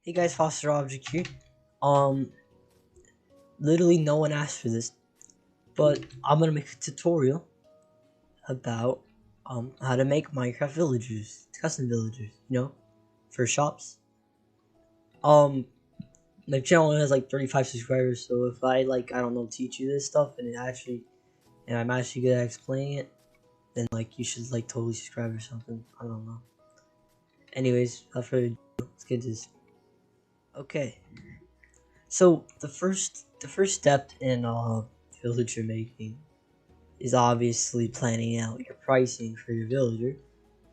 Hey guys, Foster Object here. Um, Literally no one asked for this, but I'm gonna make a tutorial about how to make Minecraft villagers, custom villagers, for shops. Um, my channel only has like 35 subscribers, so if I I don't know, teach you this stuff and I'm actually good at explaining it, then you should totally subscribe or something. I don't know. Anyways, without further ado, let's get this. Okay. So the first step in villager making is obviously planning out your pricing for your villager.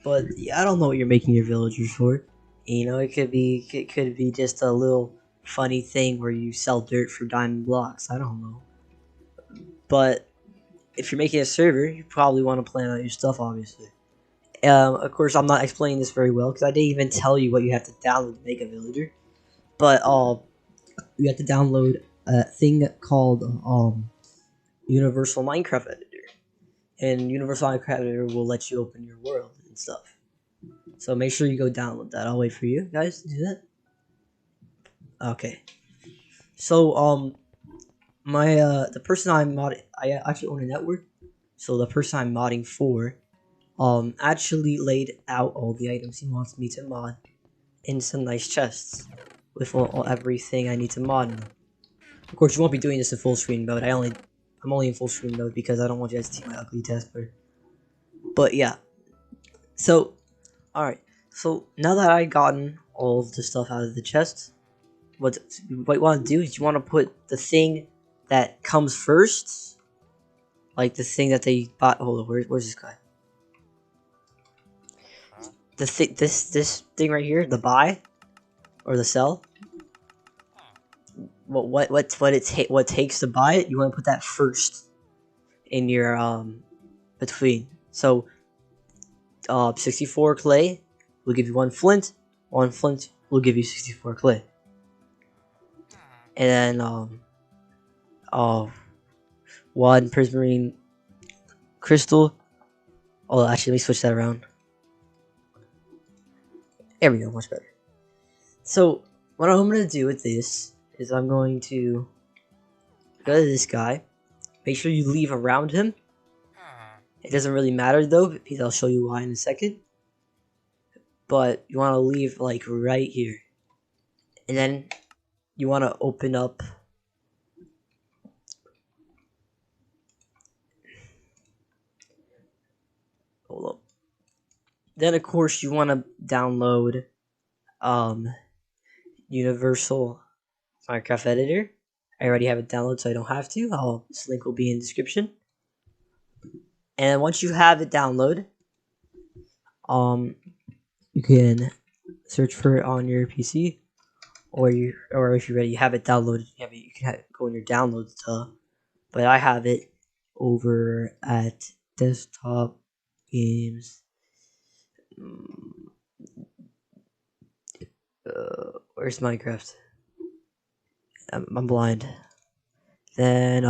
But I don't know what you're making your villagers for. It could be just a little funny thing where you sell dirt for diamond blocks. I don't know. But if you're making a server, you probably want to plan out your stuff, obviously. Of course, I'm not explaining this very well because I didn't even tell you what you have to download to make a villager. But you have to download a thing called Universal Minecraft Editor, and Universal Minecraft Editor will let you open your world and stuff. So make sure you go download that. I'll wait for you guys to do that. Okay. So the person I'm modding, I actually own a network. So the person I'm modding for actually laid out all the items he wants me to mod in some nice chests with everything I need to mod in them. Of course, you won't be doing this in full screen mode. I'm only in full screen mode because I don't want you guys to see my ugly taskbar. But yeah. So, alright. So, now that I've gotten all of the stuff out of the chest, what you want to do is you want to put the thing that comes first, like the thing that they bought. Hold on, where's this guy? This thing right here, the buy or the sell. What takes to buy it? You want to put that first in your between. So 64 clay will give you 1 flint. 1 flint will give you 64 clay. And then 1 prismarine crystal. Oh, actually, let me switch that around. There we go, much better. So what I'm going to do with this is I'm going to go to this guy. Make sure you leave around him. It doesn't really matter though, because I'll show you why in a second. But you want to leave right here. And then you want to open up hold up. Then of course you want to download Universal Minecraft Editor. I already have it downloaded, so I don't have to. This link will be in the description. And once you have it downloaded, you can search for it on your PC, or if you already have it downloaded, you can go in your downloads tab. But I have it over at desktop games. Where's Minecraft? I'm blind. Then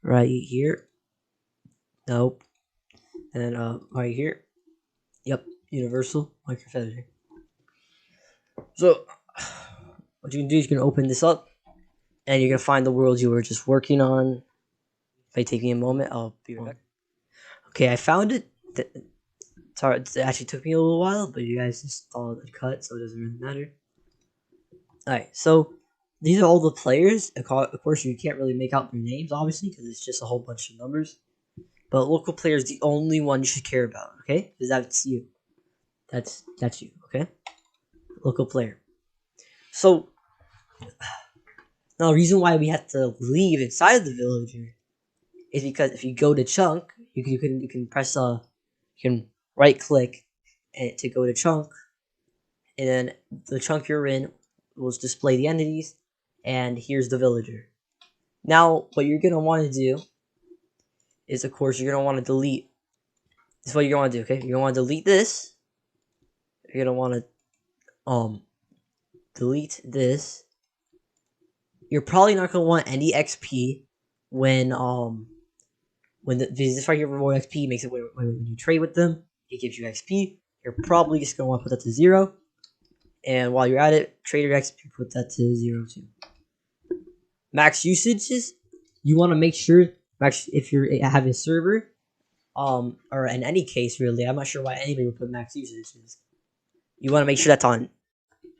right here. Nope. And then right here. Yep, Universal Minecraft Editor. So what you can do is you can open this up, and you're gonna find the world you were just working on. If I take me a moment, I'll be right back. Okay, I found it. Sorry, it actually took me a little while, but you guys just followed the cut, so it doesn't really matter. Alright, so these are all the players. Of course, you can't really make out their names, obviously, because it's just a whole bunch of numbers. But local player is the only one you should care about, okay? Because that's you. That's you, okay? Local player. So now the reason why we have to leave inside of the villager is because if you go to chunk, you can press you can right click to go to chunk, and then the chunk you're in will display the entities, and here's the villager. Now what you're gonna want to do is, of course, you're gonna want to delete. This is what you're gonna want to do. Okay, you're gonna want to delete this. You're gonna want to delete this. You're probably not gonna want any XP when this right here reward XP makes it when you trade with them, it gives you XP. You're probably just gonna want to put that to 0, And while you're at it, Trader X, put that to 0 too. Max usages, you want to make sure max if you're having a server, or in any case really, I'm not sure why anybody would put max usages. You want to make sure that's on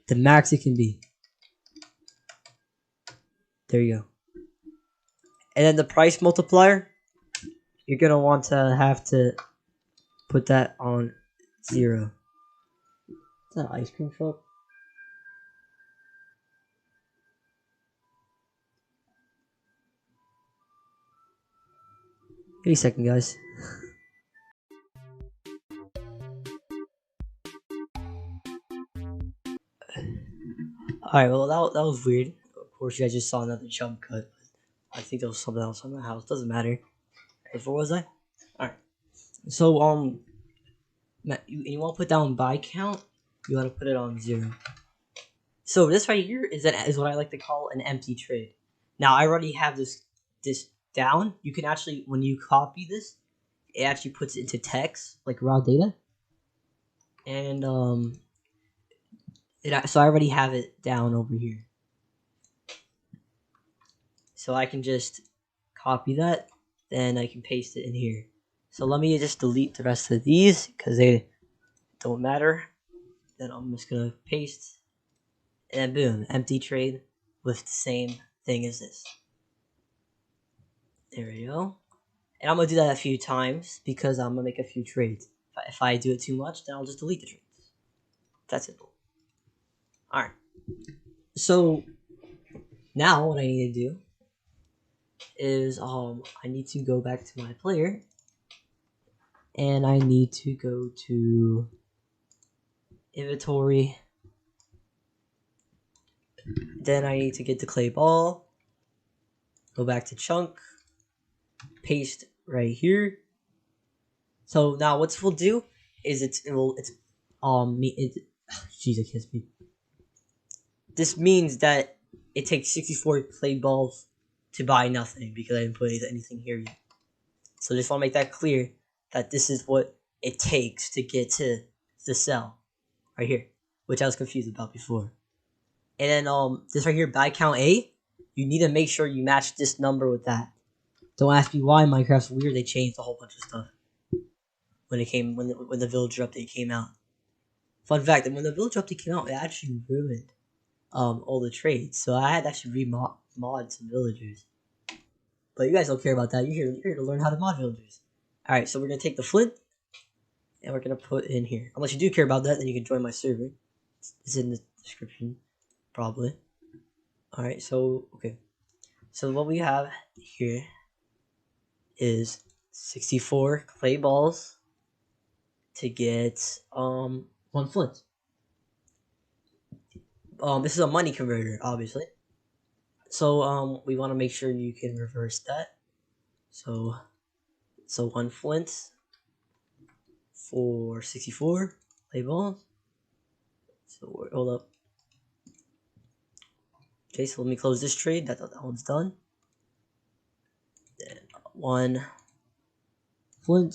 the max it can be. There you go. And then the price multiplier, you're gonna want to have to put that on 0. Is that an ice cream truck? Give me a second, guys. Alright, well, that was weird. Of course, you guys just saw another jump cut. I think there was something else on the house. Doesn't matter. Alright, where was I? Alright. So, you want to put down buy count? You want to put it on 0. So, this right here is what I like to call an empty trade. Now, I already have this down. You can actually, when you copy this, it actually puts it into text, like raw data. And, so I already have it down over here. So I can just copy that, then I can paste it in here. So let me just delete the rest of these because they don't matter. Then I'm just gonna paste, and boom, empty trade with the same thing as this. There we go. And I'm gonna do that a few times because I'm gonna make a few trades. If I do it too much, then I'll just delete the trades. That's simple. Alright. So now what I need to do is I need to go back to my player, and I need to go to inventory. Then I need to get the clay ball, go back to chunk, paste right here. So now what this will do is jeez, I can't speak. This means that it takes 64 clay balls to buy nothing because I didn't put anything here yet. So just want to make that clear that this is what it takes to get to the cell right here, which I was confused about before. And then this right here, buy count A, you need to make sure you match this number with that. Don't ask me why Minecraft's weird. They changed a whole bunch of stuff when the villager update came out. Fun fact: that when the villager update came out, it actually ruined all the trades. So I had to actually mod some villagers. But you guys don't care about that. You're here to learn how to mod villagers. All right, so we're gonna take the flint and we're gonna put in here. Unless you do care about that, then you can join my server. It's in the description, probably. All right, so okay. So what we have here is 64 clay balls to get 1 flint. This is a money converter, obviously. So we want to make sure you can reverse that. So 1 flint for 64 clay balls. So hold up. Okay, so let me close this trade. That one's done. Then 1 flint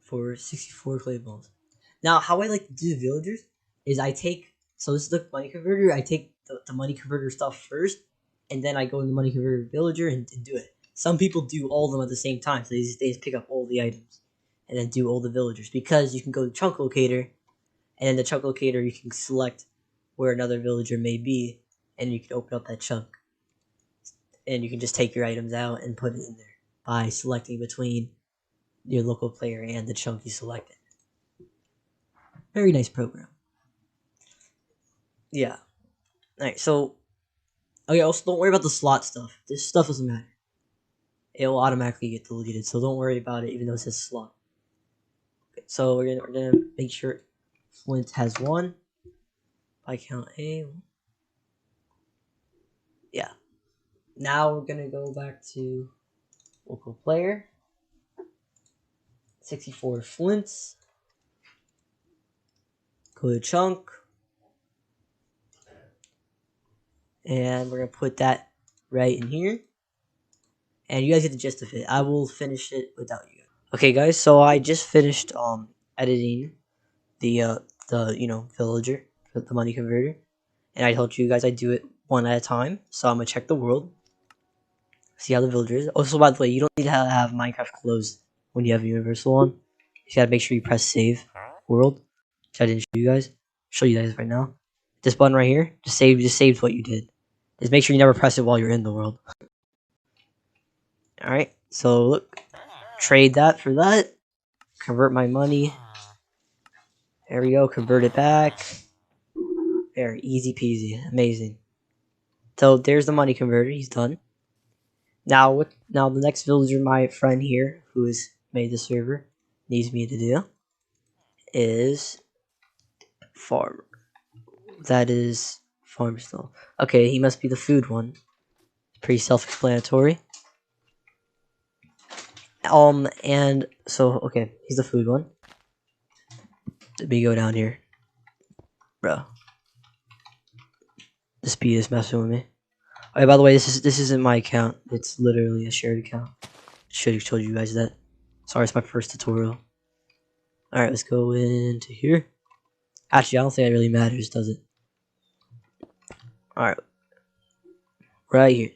for 64 clay balls. Now, how I like to do the villagers is I take, so this is the money converter, I take the money converter stuff first, and then I go in the money converter villager and do it. Some people do all of them at the same time, so they just pick up all the items and then do all the villagers, because you can go to chunk locator, and in the chunk locator you can select where another villager may be, and you can open up that chunk. And you can just take your items out and put it in there by selecting between your local player and the chunk you selected. Very nice program. Yeah. Alright, so okay, also don't worry about the slot stuff. This stuff doesn't matter. It will automatically get deleted, so don't worry about it even though it says slot. Okay, so we're gonna make sure Flint has 1. By count A. Yeah. Now we're gonna go back to local player. 64 flints. Go to chunk. And we're gonna put that right in here. And you guys get the gist of it. I will finish it without you. Okay guys, so I just finished editing the the villager, the money converter, and I told you guys I do it one at a time. So I'm gonna check the world, see how the villager is. Also, by the way, you don't need to have Minecraft closed when you have Universal on. You gotta make sure you press save world, which I didn't show you guys. Show you guys right now. This button right here, just saves what you did. Just make sure you never press it while you're in the world. All right. So look, trade that for that. Convert my money. There we go. Convert it back. There, easy peasy, amazing. So there's the money converter. He's done. Now the next villager my friend here, who has made the server, needs me to do is farmer. That is farm still. Okay, he must be the food one. Pretty self-explanatory. And so okay, he's the food one. Let me go down here, bro. The speed is messing with me. Oh, yeah, by the way, this isn't my account. It's literally a shared account. Should have told you guys that. Sorry, it's my first tutorial. Alright, let's go into here. Actually, I don't think it really matters, does it? Alright. Right here.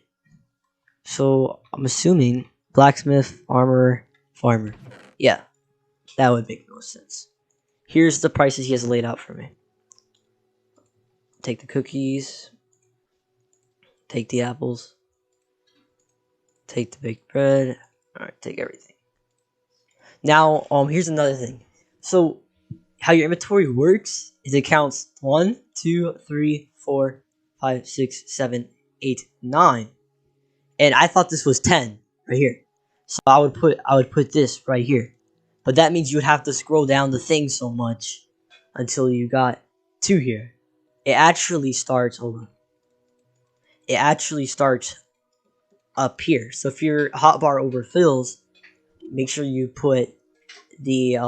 So, I'm assuming blacksmith, armor, farmer. Yeah, that would make no sense. Here's the prices he has laid out for me. Take the cookies. Take the apples. Take the baked bread. Alright, take everything. Now, here's another thing. So, how your inventory works is it counts 1, 2, 3, 4, 5, 6, 7, 8, 9. And I thought this was 10 right here. So I would put this right here. But that means you would have to scroll down the thing so much until you got 2 here. It actually starts up here. So if your hotbar overfills, make sure you put the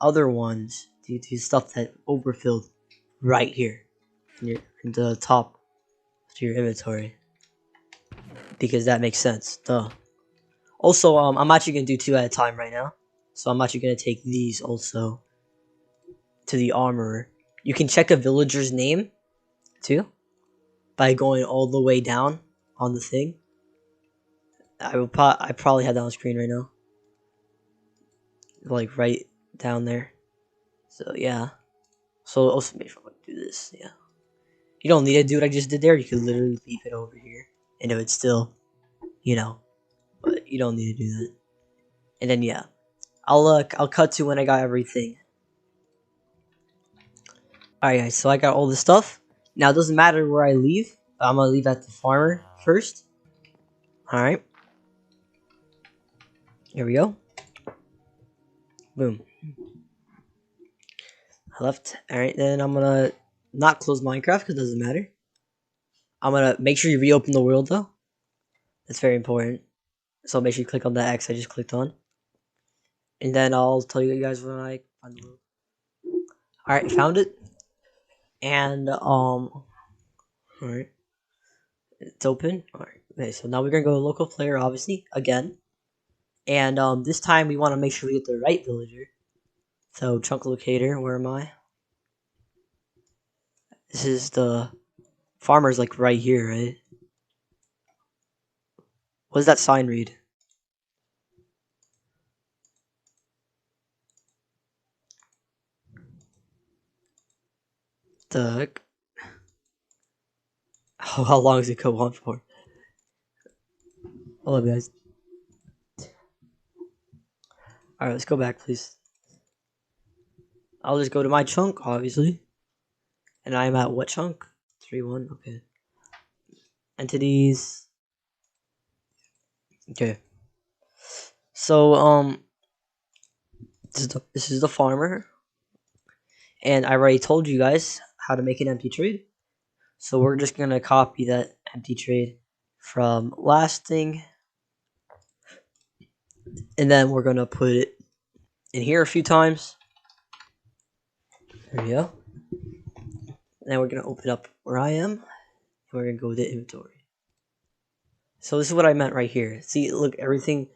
other ones, the stuff that overfilled, right here in the top of your inventory, because that makes sense. Duh. Also, I'm actually gonna do 2 at a time right now, so I'm actually gonna take these also to the armorer. You can check a villager's name too by going all the way down on the thing. I probably have that on screen right now, like right down there. So yeah. So also make sure I do this. Yeah. You don't need to do what I just did there. You could literally leave it over here, and it would still, but you don't need to do that. And then yeah, I'll cut to when I got everything. Alright guys, so I got all the stuff. Now it doesn't matter where I leave. I'm gonna leave at the farmer first. Alright. Here we go. Boom. I left. Alright, then I'm gonna not close Minecraft because it doesn't matter. I'm gonna make sure you reopen the world though. That's very important. So make sure you click on that X I just clicked on. And then I'll tell you guys when I find the world. Alright, found it. And alright. It's open. Alright. Okay, so now we're gonna go to local player, obviously, again. And this time we want to make sure we get the right villager. So chunk locator, where am I? This is the farmer's like right here, right? What does that sign read? The heck? Oh, how long does it go on for? Hold up, guys. Alright, let's go back, please. I'll just go to my chunk, obviously. And I'm at what chunk? 3-1, okay. Entities. Okay. So, this is the farmer. And I already told you guys how to make an empty trade. So we're just gonna copy that empty trade from last thing. And then we're gonna put it in here a few times. There we go. Then we're gonna open up where I am. And we're gonna go to inventory. So this is what I meant right here. See, look, everything.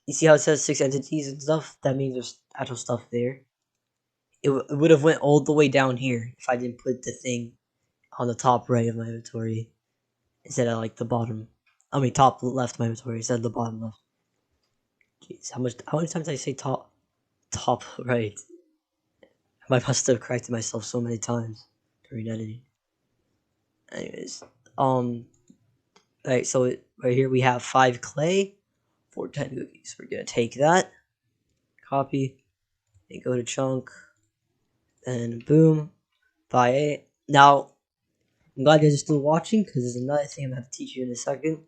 You see how it says 6 entities and stuff? That means there's actual stuff there. it would have went all the way down here if I didn't put the thing on the top right of my inventory instead of like the bottom. I mean top left of my inventory instead of the bottom left. Jeez, how many times did I say top right? I must have corrected myself so many times during editing. Anyways, right. So right here we have 5 clay, 10 cookies. We're gonna take that, copy, and go to chunk, and boom, buy it. Now I'm glad you guys are still watching because there's another thing I'm gonna have to teach you in a second,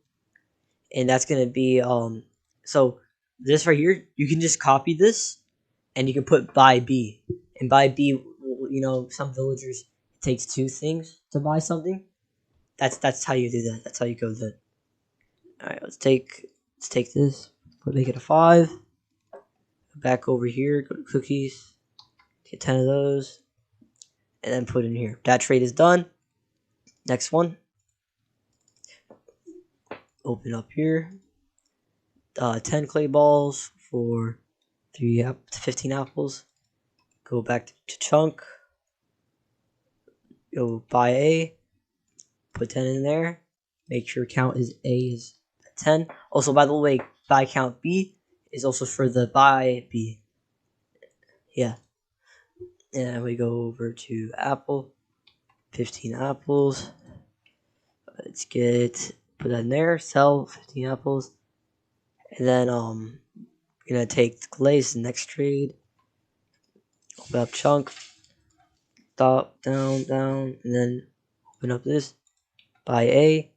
and that's gonna be so this right here you can just copy this and you can put buy B, and buy B, you know, some villagers it takes 2 things to buy something. That's how you do that. That's how you go that. All right, let's take this, make it a 5. Back over here, go to cookies, get 10 of those, and then put in here. That trade is done. Next one. Open up here. 10 clay balls for 15 apples. Go back to chunk. Go buy A. Put 10 in there. Make sure count is A is 10. Also, by the way, buy count B is also for the buy B. Yeah. And we go over to apple. 15 apples. Let's put that in there. Sell 15 apples. And then we're gonna take the glaze, the next trade. Open up chunk. Stop, down, and then open up this. Buy A.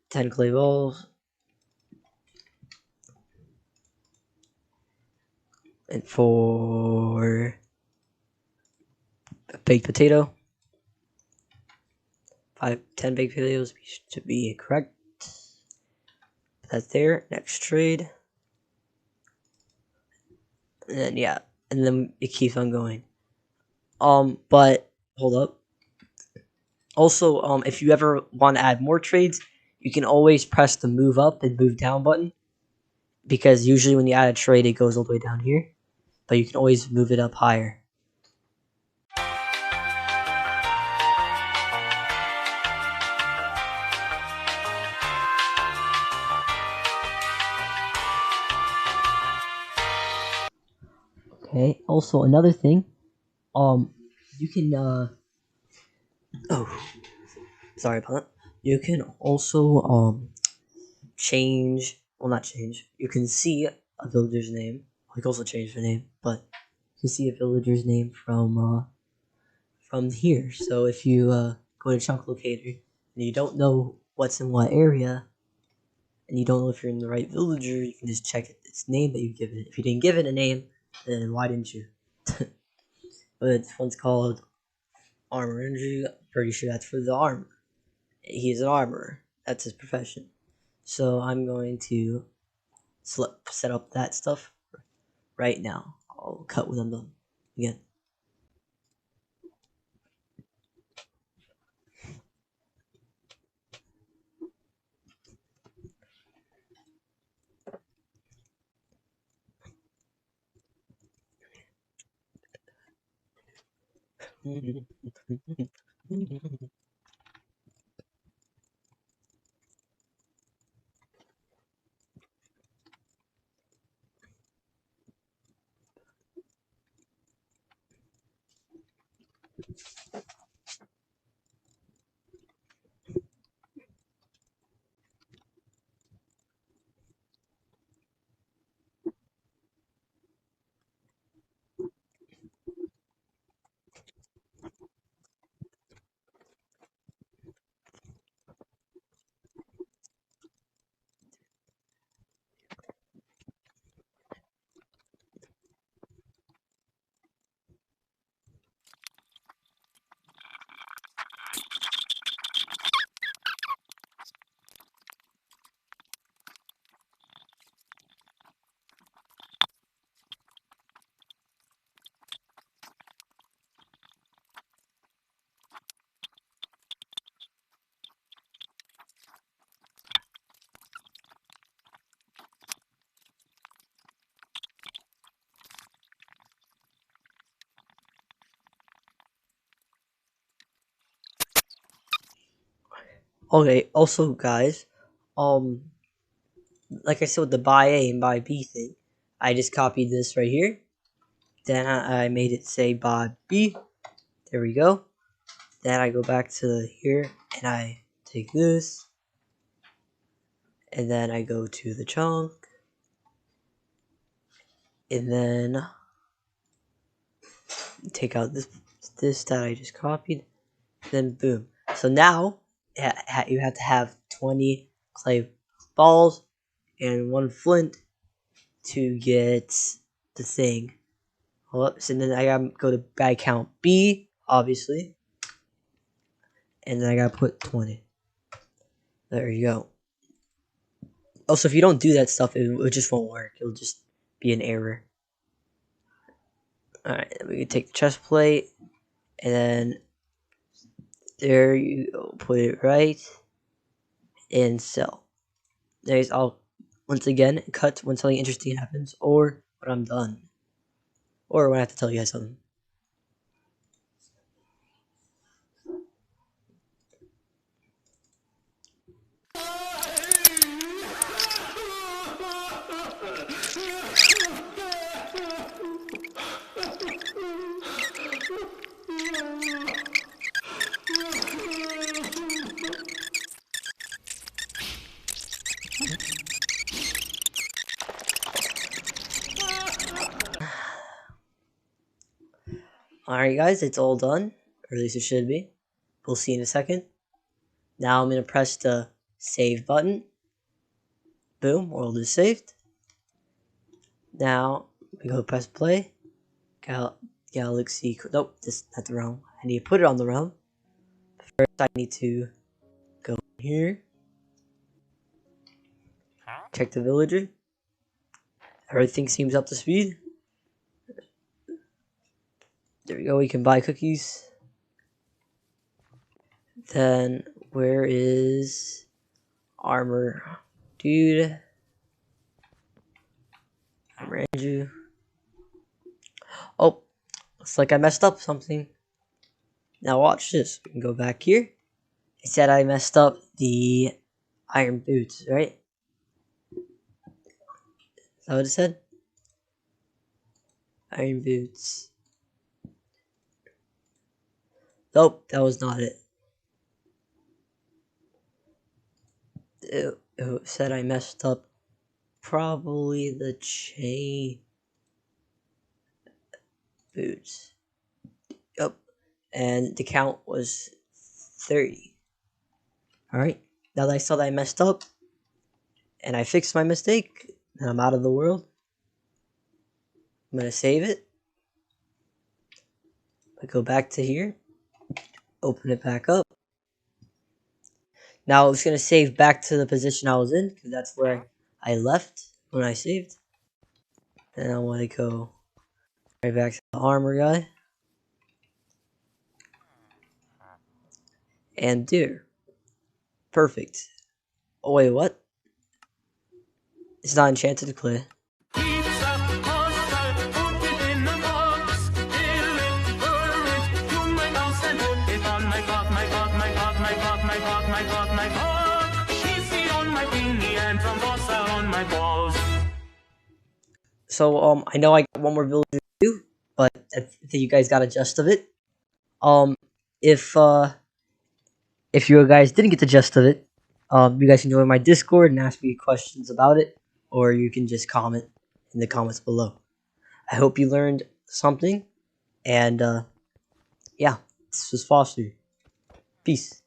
10 clay balls. And for a baked potato. 10 baked potatoes to be correct. That's there. Next trade. And then yeah. And then it keeps on going. But hold up. Also, if you ever want to add more trades, you can always press the move up and move down button. Because usually when you add a trade, it goes all the way down here. But you can always move it up higher. Okay. Also, another thing, you can oh, sorry about that. You can also change. Well, not change. You can see a villager's name. You can also change the name, but you can see a villager's name from here. So if you go to chunk locator and you don't know what's in what area, and you don't know if you're in the right villager, you can just check its name that you've given it. If you didn't give it a name, then why didn't you? But this one's called Armor Injury. I'm pretty sure that's for the armor. He's an armorer. That's his profession. So I'm going to set up that stuff right now. I'll cut when I'm done. Again. Okay, also guys, like I said with the buy A and buy B thing, I just copied this right here. Then I made it say buy B. There we go. Then I go back to here and I take this. And then I go to the chunk. And then take out this that I just copied. Then boom. So now you have to have 20 clay balls and 1 flint to get the thing. Whoops, and then I gotta go to bag count B, obviously. And then I gotta put 20. There you go. Also, if you don't do that stuff, it just won't work. It'll just be an error. Alright, we can take the chest plate, and then there you go. Put it right in cell. There's all. Once again, cut when something interesting happens, or when I'm done, or when I have to tell you guys something. Alright guys, it's all done, or at least it should be. We'll see in a second. Now I'm going to press the save button. Boom, world is saved. Now we go press play. Galaxy, nope, this not the realm. I need to put it on the realm. First I need to go here. Check the villager. Everything seems up to speed. There we go, we can buy cookies. Then, where is armor? Dude. Armor Andrew. Oh, looks like I messed up something. Now watch this. We can go back here. It said I messed up the iron boots, right? Is that what it said? Iron boots. Nope, that was not it. It said I messed up probably the chain boots. Yep. And the count was 30. Alright. Now that I saw that I messed up and I fixed my mistake and I'm out of the world, I'm going to save it. I go back to here. Open it back up. Now it's going to save back to the position I was in because that's where I left when I saved. And I want to go right back to the armor guy. And there. Perfect. Oh wait, what? It's not enchanted clay. So I know I got one more villager to do, but I think you guys got a gist of it. If you guys didn't get the gist of it, you guys can join my Discord and ask me questions about it, or you can just comment in the comments below. I hope you learned something, and yeah, this was Foster. Peace.